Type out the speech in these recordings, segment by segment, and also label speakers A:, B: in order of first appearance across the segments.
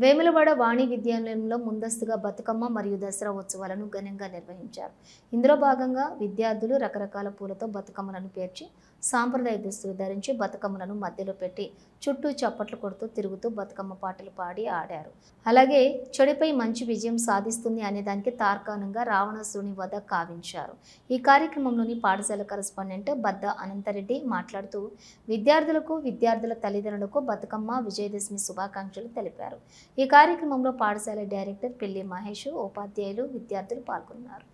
A: వేములవాడ వాణి విద్యాలయంలో ముందస్తుగా బతుకమ్మ మరియు దసరా ఉత్సవాలను ఘనంగా నిర్వహించారు. ఇందులో భాగంగా విద్యార్థులు రకరకాల పూలతో బతుకమ్మలను పేర్చి సాంప్రదాయ దుస్తులు ధరించి బతుకమ్మలను మధ్యలో పెట్టి చుట్టూ చప్పట్లు కొడుతూ తిరుగుతూ బతుకమ్మ పాటలు పాడి ఆడారు. అలాగే చెడుపై మంచి విజయం సాధిస్తుంది అనే దానికి తార్కాణంగా రావణాసురుని వధ కావించారు. ఈ కార్యక్రమంలోని పాఠశాల కరెస్పాండెంట్ బద్ద అనంతరెడ్డి మాట్లాడుతూ విద్యార్థులకు విద్యార్థుల తల్లిదండ్రులకు బతుకమ్మ విజయదశమి శుభాకాంక్షలు తెలిపారు. ఈ కార్యక్రమంలో పాఠశాల డైరెక్టర్ పెళ్లి మహేష్, ఉపాధ్యాయులు, విద్యార్థులు పాల్గొన్నారు.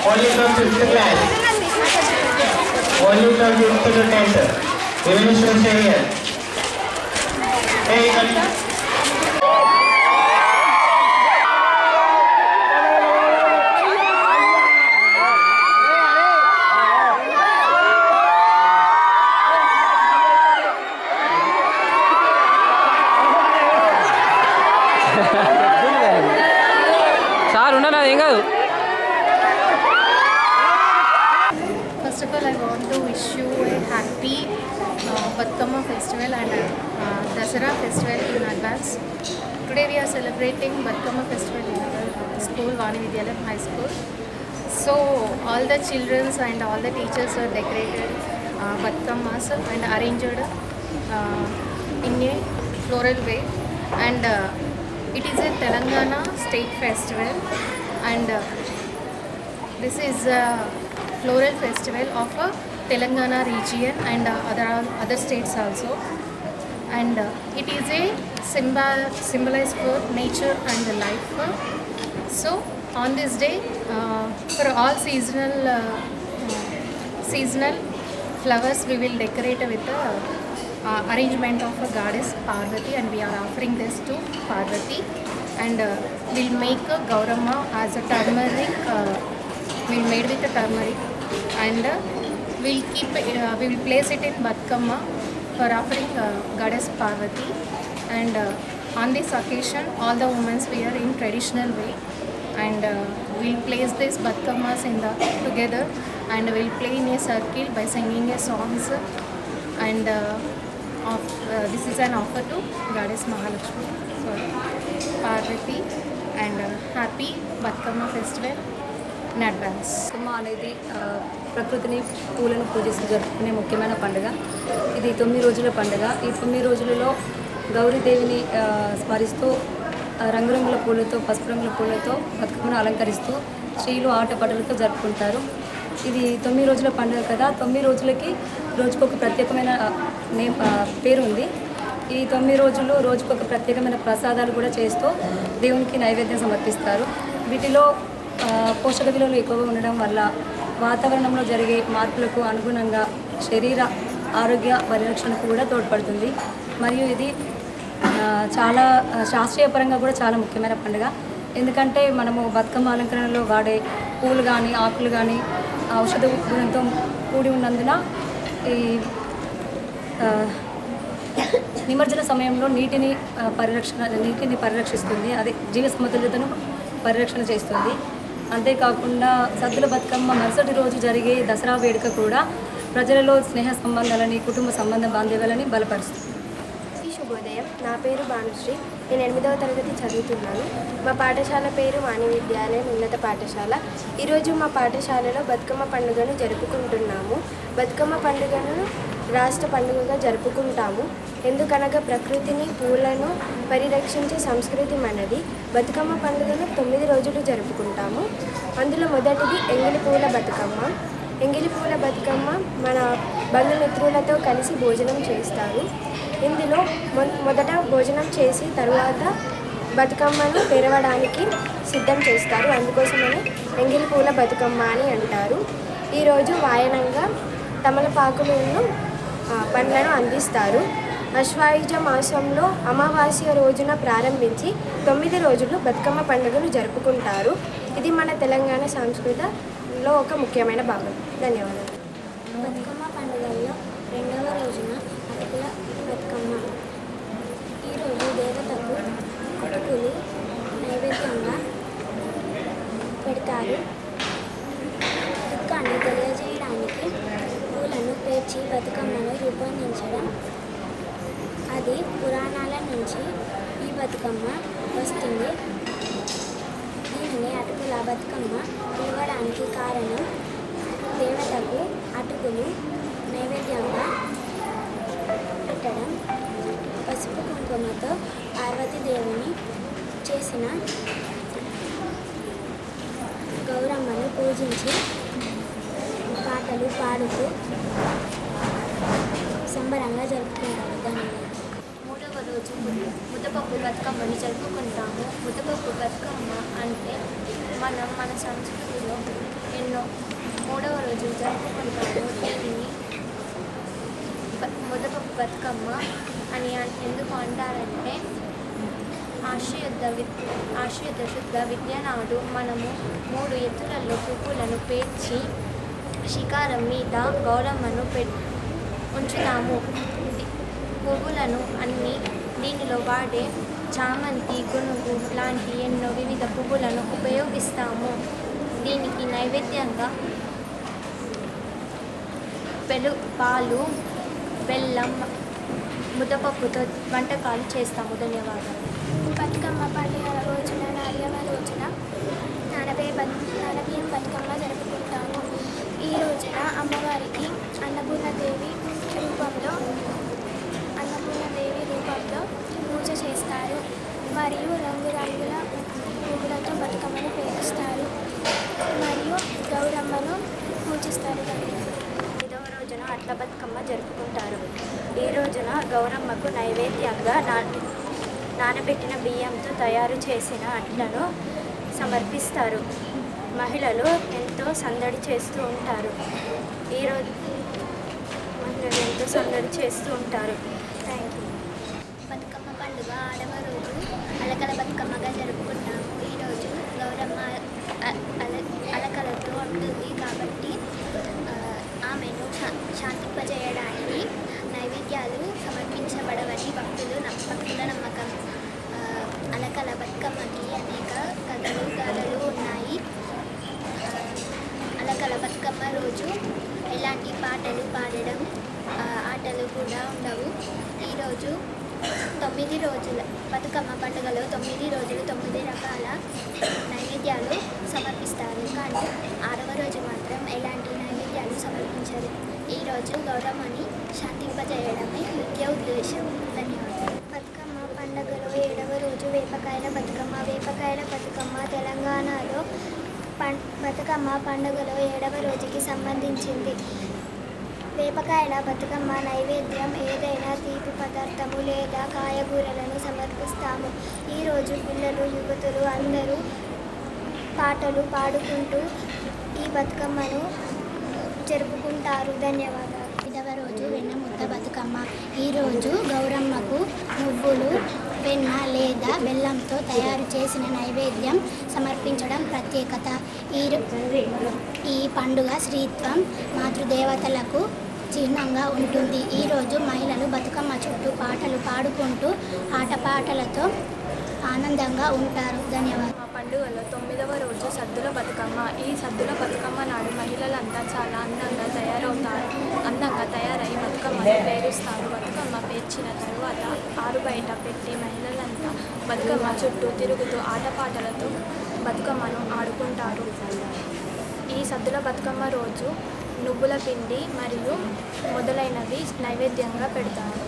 B: Only from 5th class. Only from 5th to 10th. Even students are here. Hey,
C: First of all, I want to wish you a happy Batkama festival and Dasara festival in advance. Today we are celebrating Batkama festival in our school, Vani Vidyalayam High School. So all the children and all the teachers are decorated Batkamas and arranged in a floral way. And it is a Telangana state festival, and this is a floral festival of Telangana region and other states also. And it is a symbolize for nature and life. So on this day, for all seasonal flowers we will decorate with the arrangement of a goddess Parvati, and we are offering this to Parvati. and we'll make a Gauramma as a turmeric. We'll made with the turmeric, and we'll keep we will place it in Batkamma for offering Goddess Parvati. And on this occasion, all the women wear in traditional way, and we'll place these Batkammas in the together, and we'll play in a circle by singing a songs. And this is an offer to Goddess Mahalakshmi, so Parvati, and happy Batkamma festival in advance.
D: Bathukamma అనేది ప్రకృతిని పూలను పూజిస్తూ జరుపుకునే ముఖ్యమైన పండుగ. ఇది 9 రోజుల పండుగ. ఈ 9 రోజులలో గౌరీదేవిని స్మరిస్తూ రంగురంగుల పూలతో, పసుపు రంగుల పూలతో బతుకమ్మను అలంకరిస్తూ స్త్రీలు ఆటపాటలతో జరుపుకుంటారు. ఇది 9 రోజుల పండుగ కదా. 9 రోజులకి రోజుకొక ప్రత్యేకమైన పేరు ఉంది. ఈ 9 రోజులు రోజుకొక ప్రత్యేకమైన ప్రసాదాలు కూడా చేస్తూ దేవునికి నైవేద్యం సమర్పిస్తారు. వీటిలో పోషక విలువలు ఎక్కువగా ఉండడం వల్ల వాతావరణంలో జరిగే మార్పులకు అనుగుణంగా శరీర ఆరోగ్య పరిరక్షణకు కూడా తోడ్పడుతుంది. మరియు ఇది చాలా శాస్త్రీయ పరంగా కూడా చాలా ముఖ్యమైన పండుగ. ఎందుకంటే మనము బతుకమ్మ అలంకరణలో వాడే పూలు కానీ ఆకులు కానీ ఔషధ గుణంతో కూడి ఉన్నందున ఈ నిమజ్జన సమయంలో నీటిని పరిరక్షిస్తుంది. అదే జీవ సమతుల్యతను పరిరక్షణ చేస్తుంది. అంతేకాకుండా సద్దుల బతుకమ్మ మరుసటి రోజు జరిగే దసరా వేడుక కూడా ప్రజలలో స్నేహ సంబంధాలని, కుటుంబ సంబంధ బాంధవ్యాలని బలపరుస్తుంది.
E: శుభోదయం. నా పేరు భానుశ్రీ. నేను 8వ తరగతి చదువుతున్నాను. మా పాఠశాల పేరు వాణి విద్యాలయం ఉన్నత పాఠశాల. ఈరోజు మా పాఠశాలలో బతుకమ్మ పండుగను జరుపుకుంటున్నాము. బతుకమ్మ పండుగను రాష్ట్ర పండుగగా జరుపుకుంటాము. ఎందుకనగా ప్రకృతిని, పూలను పరిరక్షించే సంస్కృతి మనది. బతుకమ్మ పండుగను 9 రోజులు జరుపుకుంటాము. అందులో మొదటిది ఎంగిలి పూల బతుకమ్మ. ఎంగిలి పూల బతుకమ్మ మన బంధుమిత్రులతో కలిసి భోజనం చేస్తారు. ఇందులో మొదట భోజనం చేసి తరువాత బతుకమ్మను పెరవడానికి సిద్ధం చేస్తారు. అందుకోసమని ఎంగిలి పూల బతుకమ్మ అని అంటారు. ఈరోజు వాయనంగా తమలపాకులను పండ్లను అందిస్తారు. అశ్వాయుజ మాసంలో అమావాస్య రోజున ప్రారంభించి 9 రోజులు బతుకమ్మ పండుగను జరుపుకుంటారు. ఇది మన తెలంగాణ సంస్కృతిలో ఒక ముఖ్యమైన భాగం. ధన్యవాదాలు.
F: బతుకమ్మ పండుగల్లో 2వ రోజున అటుకుల బతుకమ్మ. ఈరోజు దేవతకు అటుకులు నైవేద్యంగా పెడతారు. దుఃఖాన్ని తెలియజేయడానికి పూలను పేర్చి బతుకమ్మను రూపొందించడం, అది పురాణాల నుంచి ఈ బతుకమ్మ వస్తుంది. దీనిని అటుకుల బతుకమ్మ పిలవడానికి కారణం దేవతకు అటుకులు నైవేద్యంగా పెట్టడం, పసుపు కుంకుమతో పార్వతీదేవిని చేసిన గౌరమ్మను పూజించి పాటలు పాడుతూ సంబరంగా జరుపుకుంటారు. ధన్యవాదాలు.
G: 3వ రోజు ముద్దపప్పు బతుకమ్మని జరుపుకుంటాము. ముద్దపప్పు బతుకమ్మ అంటే మన సంస్కృతిలో ఎన్నో 3వ రోజు జరుపుకుంటాము. దీనిని ముద్దపప్పు బతుకమ్మ అని ఎందుకు అంటారంటే ఆశ్వయుద్ధ శుద్ధ విద్య నాడు మనము 3 ఎత్తులలో పువ్వులను పేర్చి శిఖరం మీద గౌరమ్మను ఉంచుతాము. పువ్వులను అన్ని దీనిలో వాడే చామంతి, గునుగు లాంటి ఎన్నో వివిధ పువ్వులను ఉపయోగిస్తాము. దీనికి నైవేద్యంగా పాలు, బెల్లం, ముద్దపప్పుతో వంటకాలు చేస్తాము. ధన్యవాదాలు.
F: బతుకమ్మ పండుగ రోజున 4వ రోజున నానబియ్యం బతుకమ్మ జరుపుకుంటాము. ఈ రోజున అమ్మవారికి అన్నపూర్ణదేవి రూపంలో పూజ చేస్తారు. మరియు రంగురంగుల పువ్వులతో బతుకమ్మను పేరుస్తారు మరియు గౌరమ్మను పూజిస్తారు.
G: 5వ రోజున అట్ల బతుకమ్మ జరుపుకుంటారు. ఈ రోజున గౌరమ్మకు నైవేద్యంగా నానబెట్టిన బియ్యంతో తయారు చేసిన అట్లను సమర్పిస్తారు. మహిళలు ఎంతో సందడి చేస్తూ ఉంటారు.
F: Thank you.
G: బతుకమ్మ పండుగ 6వ రోజు అలకల బతుకమ్మగా జరుపుకుంటారు. బతుకమ్మ అలకలతో ఉంటుంది కాబట్టి ఆమెను శాంతింపజేయడానికి నైవేద్యాలు సమర్పించబడవని భక్తుల నమ్మకం. అలకల బతుకమ్మకి అనేక కథలు ఉన్నాయి. అలకల బతుకమ్మ రోజు ఎలాంటి పాటలు పాడడం, ఆటలు కూడా ఉండవు. ఈరోజు 9 రోజుల బతుకమ్మ పండుగలో 9 రోజులు 9 రకాల నైవేద్యాలు సమర్పిస్తారు. కానీ 6వ రోజు మాత్రం ఎలాంటి నైవేద్యాలు సమర్పించరు. ఈరోజు గౌరమ్మని శాంతింపజేయడమే ముఖ్య ఉద్దేశం. ధన్యవాదాలు.
F: బతుకమ్మ పండుగలో 7వ రోజు వేపకాయల బతుకమ్మ. వేపకాయల బతుకమ్మ తెలంగాణలో బతుకమ్మ పండుగలో 7వ రోజుకి సంబంధించింది. వేపకాయల బతుకమ్మ నైవేద్యం ఏదైనా తీపి పదార్థము లేదా కాయగూరలను సమర్పిస్తాము. ఈరోజు పిల్లలు, యువతులు అందరూ పాటలు పాడుకుంటూ ఈ బతుకమ్మను జరుపుకుంటారు. ధన్యవాదాలు.
G: 5వ రోజు వెన్నముద్ద బతుకమ్మ. ఈరోజు గౌరమ్మకు నువ్వులు, వెన్న లేదా బెల్లంతో తయారు చేసిన నైవేద్యం సమర్పించడం ప్రత్యేకత. ఈ పండుగ స్త్రీత్వం, మాతృదేవతలకు చిహ్నంగా ఉంటుంది. ఈరోజు మహిళలు బతుకమ్మ చుట్టూ పాటలు పాడుకుంటూ ఆటపాటలతో ఆనందంగా ఉంటారు. ధన్యవాదాలు.
C: మా పండుగలో 9వ రోజు సద్దుల బతుకమ్మ. ఈ సద్దుల బతుకమ్మ నాడు మహిళలంతా చాలా అందంగా తయారై బతుకమ్మను పేరుస్తారు. బతుకమ్మ పేర్చిన తరువాత ఆరు బయట పెట్టి మహిళలంతా బతుకమ్మ చుట్టూ తిరుగుతూ ఆటపాటలతో బతుకమ్మను ఆడుకుంటారు. ఈ సద్దుల బతుకమ్మ రోజు నువ్వుల పిండి మరియు మొదలైనవి నైవేద్యంగా పెడతారు.